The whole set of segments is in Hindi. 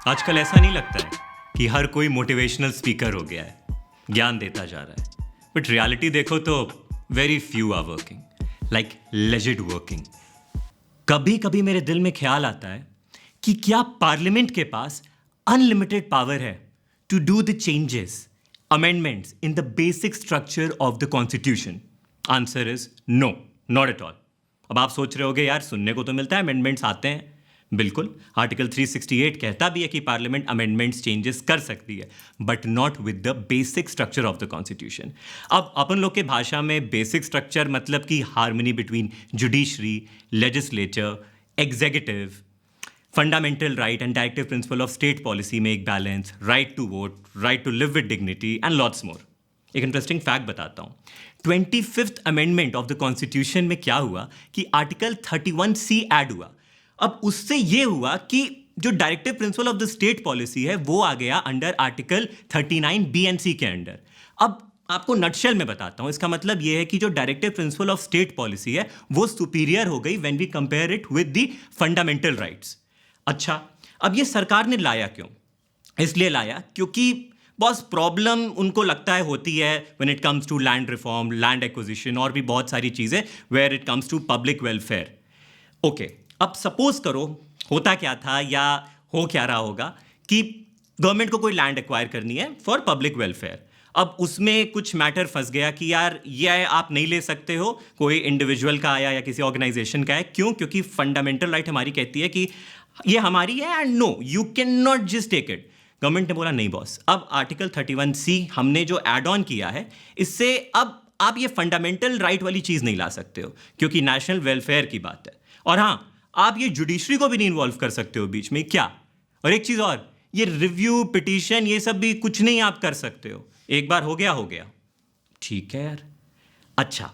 आजकल ऐसा नहीं लगता है कि हर कोई मोटिवेशनल स्पीकर हो गया है, ज्ञान देता जा रहा है, बट रियलिटी देखो तो very few are working, like legit working. कभी कभी मेरे दिल में ख्याल आता है कि क्या पार्लियामेंट के पास अनलिमिटेड पावर है to do the changes, amendments in the basic structure of the constitution? Answer is no, not at all. अब आप सोच रहे होगे यार सुनने को तो मिलता है अमेंडमेंट्स आते हैं। बिल्कुल, आर्टिकल 368 कहता भी है कि पार्लियामेंट अमेंडमेंट्स चेंजेस कर सकती है, but not with the basic structure of the constitution. अब अपन लोग के भाषा में बेसिक स्ट्रक्चर मतलब कि harmony between judiciary, legislature, executive, fundamental right and directive principle of state policy में एक balance, right to vote, right to live with dignity and lots more. एक इंटरेस्टिंग फैक्ट बताता हूँ। 25th amendment of the constitution में क्या हुआ कि आर्टिकल 31C ऐड हुआ। अब उससे ये हुआ कि जो directive principle of the state policy है वो आ गया under article 39B and C के अंडर। अब आपको नटशेल में बताता हूं, इसका मतलब ये है कि जो directive principle of state policy है वो सुपीरियर हो गई when we compare it with the fundamental rights. अच्छा, अब ये सरकार ने लाया क्यों? इसलिए लाया क्योंकि बॉस प्रॉब्लम उनको लगता है होती है when it comes to land reform, land acquisition और भी बहुत सारी चीज़ें where it comes to public welfare. Okay, अब सपोज करो होता क्या था या हो क्या रहा होगा कि गवर्नमेंट को कोई लैंड एक्वायर करनी है फॉर पब्लिक वेलफेयर। अब उसमें कुछ मैटर फंस गया कि यार ये आप नहीं ले सकते हो, कोई इंडिविजुअल का आया या किसी ऑर्गेनाइजेशन का है। क्यों? क्योंकि फंडामेंटल राइट हमारी कहती है कि ये हमारी है and no you can not just take it. Government ने बोला नहीं बॉस, अब आर्टिकल 31C हमने जो एड ऑन किया है इससे अब आप ये फंडामेंटल राइट वाली चीज़ नहीं ला सकते हो क्योंकि नेशनल वेलफेयर की बात है। और हाँ, आप ये जुडिशरी को भी नहीं इन्वॉल्व कर सकते हो बीच में। क्या? और एक चीज़ और, ये रिव्यू, पिटीशन, ये सब भी कुछ नहीं आप कर सकते हो। एक बार हो गया। ठीक है यार। अच्छा,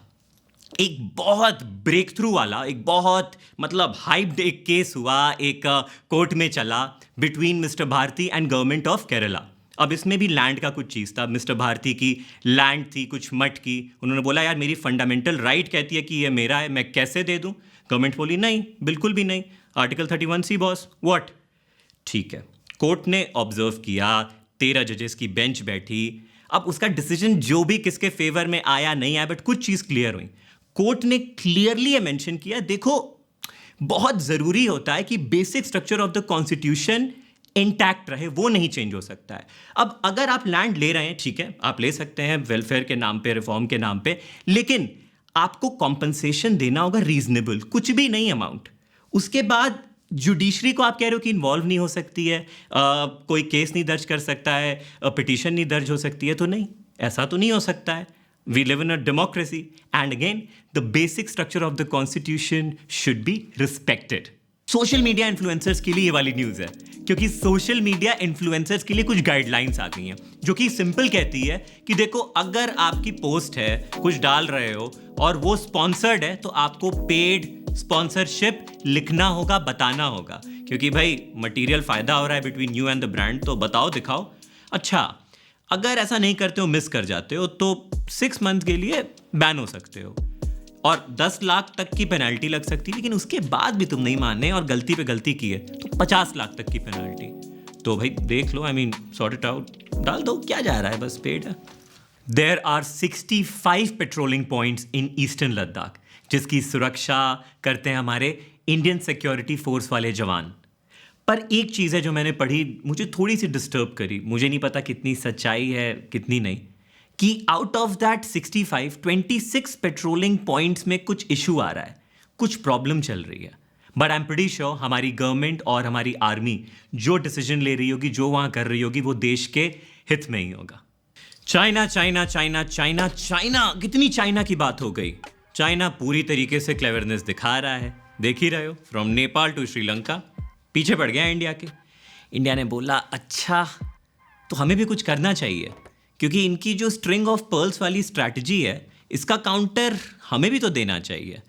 एक बहुत ब्रेक थ्रू वाला, एक बहुत मतलब हाइप्ड एक केस हुआ, एक कोर्ट में चला between mister Bharati and government of Kerala. अब इसमें भी लैंड का कुछ चीज़ था। मिस्टर भारती की लैंड थी कुछ मठ की, उन्होंने बोला यार मेरी फंडामेंटल राइट कहती है कि ये मेरा है, मैं कैसे दे दूं? गवर्नमेंट बोली नहीं, बिल्कुल भी नहीं, आर्टिकल 31C बॉस, व्हाट? ठीक है, कोर्ट ने ऑब्जर्व किया, 13 जजेस की बेंच बैठी। अब उसका डिसीजन जो भी किसके फेवर में आया नहीं आया, बट कुछ चीज़ क्लियर हुई। कोर्ट ने क्लियरली ये मेंशन किया, देखो बहुत ज़रूरी होता है कि basic structure of the constitution intact रहे, वो नहीं चेंज हो सकता है। अब अगर आप लैंड ले रहे हैं, ठीक है, आप ले सकते हैं वेलफेयर के नाम पे, रिफॉर्म के नाम पे, लेकिन आपको कॉम्पनसेशन देना होगा रीजनेबल, कुछ भी नहीं अमाउंट। उसके बाद जुडिशरी को आप कह रहे हो कि इन्वॉल्व नहीं हो सकती है, कोई केस नहीं दर्ज कर सकता है, पिटीशन नहीं दर्ज हो सकती है, तो नहीं, ऐसा तो नहीं हो सकता है। We live in a democracy and again the basic structure of the constitution should be respected. Social media influencers के लिए ये वाली न्यूज़ है क्योंकि सोशल मीडिया इन्फ्लुएंसर्स के लिए कुछ गाइडलाइंस आ गई हैं जो कि सिंपल कहती है कि देखो अगर आपकी पोस्ट है, कुछ डाल रहे हो और वो स्पॉन्सर्ड है तो आपको पेड स्पॉन्सरशिप लिखना होगा, बताना होगा, क्योंकि भाई मटीरियल फ़ायदा हो रहा है between you and the brand, तो बताओ, दिखाओ। अच्छा, अगर ऐसा नहीं करते हो, मिस कर जाते हो, तो 6 मंथ के लिए बैन हो सकते हो और 10 लाख तक की पेनल्टी लग सकती है। लेकिन उसके बाद भी तुम नहीं माने और गलती पे गलती की है तो 50 लाख तक की पेनल्टी। तो भाई देख लो, I mean sort it out, डाल दो, क्या जा रहा है, बस पेड है। There are 65 patrolling points in eastern Ladakh जिसकी सुरक्षा करते हैं हमारे इंडियन सिक्योरिटी फोर्स वाले जवान। पर एक चीज़ है जो मैंने पढ़ी, मुझे थोड़ी सी डिस्टर्ब करी, मुझे नहीं पता कितनी सच्चाई है कितनी नहीं, कि out of that 65, 26 patrolling points में कुछ इशू आ रहा है, कुछ प्रॉब्लम चल रही है। But I am pretty sure हमारी गवर्नमेंट और हमारी आर्मी जो डिसीजन ले रही होगी, जो वहाँ कर रही होगी, वो देश के हित में ही होगा। China China China China China, कितनी चाइना की बात हो गई। चाइना पूरी तरीके से क्लेवरनेस दिखा रहा है, देख ही रहे हो, फ्रॉम नेपाल टू श्रीलंका पीछे पड़ गया इंडिया के। इंडिया ने बोला अच्छा तो हमें भी कुछ करना चाहिए क्योंकि इनकी जो स्ट्रिंग ऑफ पर्ल्स वाली स्ट्रैटेजी है इसका काउंटर हमें भी तो देना चाहिए।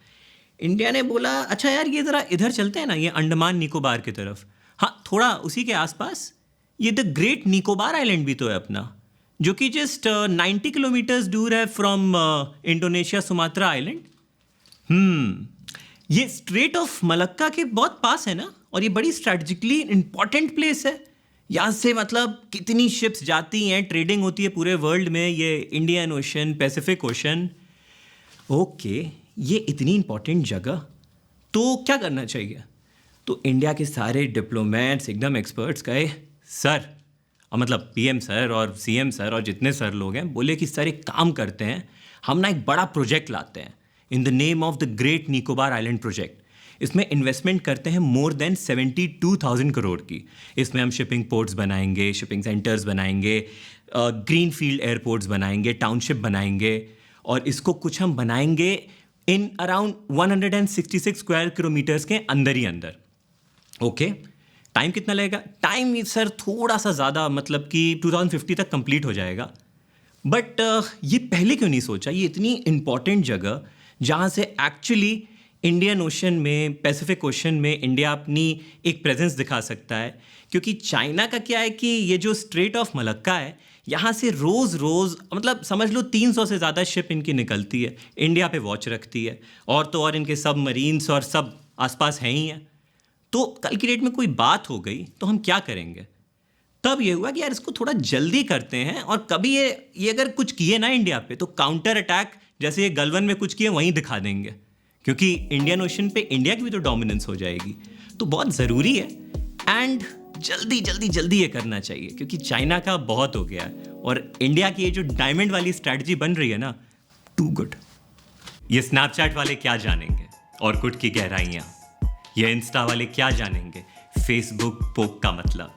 इंडिया ने बोला अच्छा यार ये ज़रा इधर चलते हैं ना, ये अंडमान निकोबार की तरफ, हाँ थोड़ा उसी के आसपास ये द ग्रेट निकोबार आइलैंड भी तो है अपना, जो कि जस्ट 90 किलोमीटर्स दूर है फ्रॉम इंडोनेशिया सुमात्रा आइलैंड। ये स्ट्रेट ऑफ मलक्का के बहुत पास है ना, और ये बड़ी स्ट्रैटेजिकली इंपॉर्टेंट प्लेस है। यहाँ से मतलब कितनी शिप्स जाती हैं, ट्रेडिंग होती है पूरे वर्ल्ड में, ये Indian ocean, Pacific ocean. Okay, ये इतनी इंपॉर्टेंट जगह, तो क्या करना चाहिए? तो इंडिया के सारे डिप्लोमेट्स एकदम एक्सपर्ट्स गए सर, और मतलब पीएम सर और सीएम सर और जितने सर लोग हैं, बोले कि सर एक काम करते हैं, हम ना एक बड़ा प्रोजेक्ट लाते हैं in the name of the great Nicobar island project. इसमें इन्वेस्टमेंट करते हैं मोर देन 72,000 करोड़ की। इसमें हम शिपिंग पोर्ट्स बनाएंगे, शिपिंग सेंटर्स बनाएंगे, ग्रीन फील्ड एयरपोर्ट्स बनाएंगे, टाउनशिप बनाएंगे, और इसको कुछ हम बनाएंगे इन अराउंड 166 स्क्वायर किलोमीटर्स के अंदर ही अंदर। ओके, टाइम कितना लगेगा? टाइम सर थोड़ा सा ज़्यादा, मतलब कि 2050 तक कंप्लीट हो जाएगा। बट ये पहले क्यों नहीं सोचा? ये इतनी इंपॉर्टेंट जगह जहाँ से एक्चुअली इंडियन ओशन में, पैसिफिक ओशन में इंडिया अपनी एक प्रेजेंस दिखा सकता है। क्योंकि चाइना का क्या है कि ये जो स्ट्रेट ऑफ मलक्का है, यहाँ से रोज़ रोज़ मतलब समझ लो 300 से ज़्यादा शिप इनकी निकलती है, इंडिया पे वॉच रखती है, और तो और इनके सब मरीन्स और सब आसपास हैं ही हैं। तो कल की डेट में कोई बात हो गई तो हम क्या करेंगे? तब ये हुआ कि यार इसको थोड़ा जल्दी करते हैं, और कभी ये अगर कुछ किए ना इंडिया पे, तो काउंटर अटैक जैसे ये गलवन में कुछ किए वहीं दिखा देंगे, क्योंकि इंडियन ओशन पे इंडिया की भी तो डोमिनेंस हो जाएगी। तो बहुत ज़रूरी है, एंड जल्दी जल्दी जल्दी ये करना चाहिए, क्योंकि चाइना का बहुत हो गया है, और इंडिया की ये जो डायमंड वाली स्ट्रैटेजी बन रही है ना, टू गुड। ये स्नैपचैट वाले क्या जानेंगे ऑर्कुट की गहराइयाँ, ये इंस्टा वाले क्या जानेंगे फेसबुक पोक का मतलब,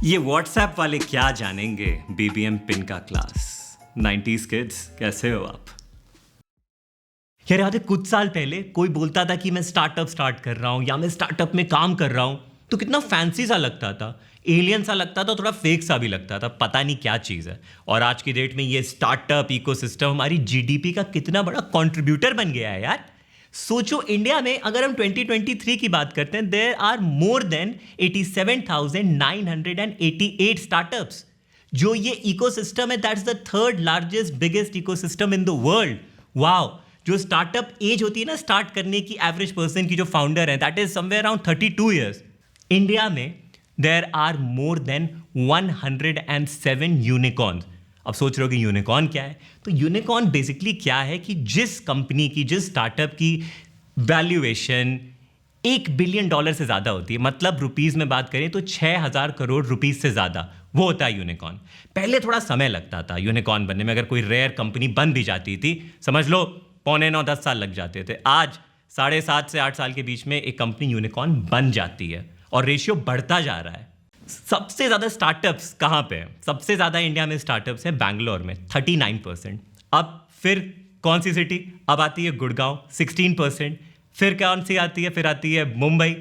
ये व्हाट्सएप वाले क्या जानेंगे बीबीएम पिन का क्लास। 90s किड्स, कैसे हो आप? यार याद है कुछ साल पहले कोई बोलता था कि मैं स्टार्टअप स्टार्ट कर रहा हूँ या मैं स्टार्टअप में काम कर रहा हूँ, तो कितना फैंसी सा लगता था, एलियन सा लगता था, थोड़ा फेक सा भी लगता था, पता नहीं क्या चीज़ है। और आज की डेट में ये स्टार्टअप इकोसिस्टम हमारी जीडीपी का कितना बड़ा कंट्रीब्यूटर बन गया है यार। सोचो, इंडिया में अगर हम 2023 की बात करते हैं, there are more than 87,988 startups. जो ये इकोसिस्टम है, that's the third largest biggest ecosystem in the world. Wow! जो स्टार्टअप एज होती है ना स्टार्ट करने की, एवरेज पर्सन की जो फाउंडर है, that is somewhere around 32 years. India में there are more than 107 unicorns. अब सोच रहे हो कि यूनिकॉर्न क्या है? तो यूनिकॉर्न बेसिकली क्या है कि जिस कंपनी की, जिस स्टार्टअप की वैल्यूएशन $1 बिलियन से ज़्यादा होती है, मतलब रुपीज़ में बात करें तो 6,000 करोड़ रुपीज़ से ज़्यादा, वो होता है यूनिकॉर्न। पहले थोड़ा समय लगता था यूनिकॉर्न बनने में, अगर कोई रेयर कंपनी बन भी जाती थी, समझ लो 9.25-10 साल लग जाते थे। आज 7.5 से 8 साल के बीच में एक कंपनी यूनिकॉर्न बन जाती है, और रेशियो बढ़ता जा रहा है। सबसे ज़्यादा स्टार्टअप्स कहाँ पे हैं? सबसे ज़्यादा इंडिया में स्टार्टअप्स हैं बैंगलोर में 39%। अब फिर कौन सी सिटी? अब आती है गुड़गांव 16%। फिर कौन सी आती है? फिर आती है मुंबई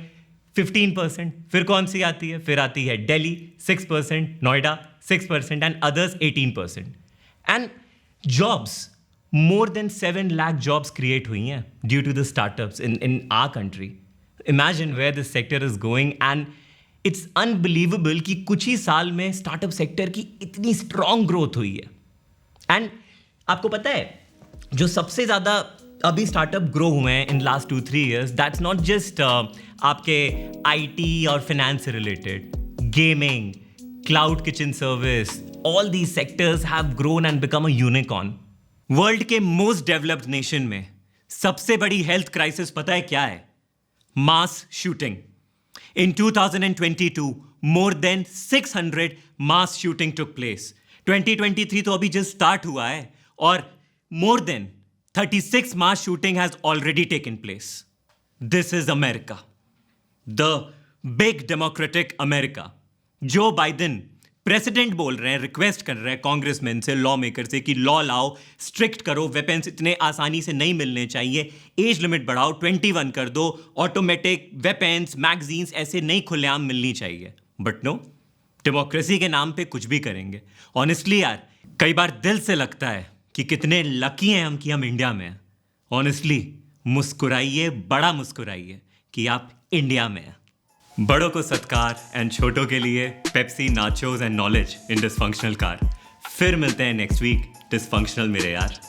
15%। फिर कौन सी आती है? फिर आती है Delhi 6%, Noida 6%, and others 18%। And jobs, more than 7 lakh jobs create हुई हैं due to the startups in our country. Imagine where this sector is going, and it's unbelievable कि कुछ ही साल में स्टार्टअप सेक्टर की इतनी स्ट्रॉन्ग ग्रोथ हुई है। एंड आपको पता है, जो सबसे ज़्यादा अभी स्टार्टअप ग्रो हुए हैं in last 2-3 years, that's not just आपके आईटी और फाइनेंस से related, gaming, cloud kitchen service, all these sectors have grown and become a unicorn. World के मोस्ट डेवलप्ड नेशन में सबसे बड़ी हेल्थ क्राइसिस पता है क्या है? मास shooting. In 2022, more than 600 mass shooting took place. 2023 तो अभी just start हुआ है, और more than 36 mass shooting has already taken place. This is America, the big democratic America. Joe Biden president बोल रहे हैं, रिक्वेस्ट कर रहे हैं कांग्रेसमैन से, लॉ मेकर से कि लॉ लाओ, स्ट्रिक्ट करो, वेपन्स इतने आसानी से नहीं मिलने चाहिए, एज लिमिट बढ़ाओ, 21 कर दो, ऑटोमेटिक वेपन्स, मैगजीन्स ऐसे नहीं खुलेआम मिलनी चाहिए। बट नो, डेमोक्रेसी के नाम पे कुछ भी करेंगे। ऑनेस्टली यार, कई बार दिल से लगता है कि कितने लकी हैं हम कि हम इंडिया में हैं। ऑनेस्टली मुस्कुराइए, बड़ा मुस्कुराइए कि आप इंडिया में हैं। बड़ों को सत्कार एंड छोटों के लिए Pepsi, nachos and knowledge in dysfunctional car. फिर मिलते हैं नेक्स्ट वीक डिसफंक्शनल मेरे यार।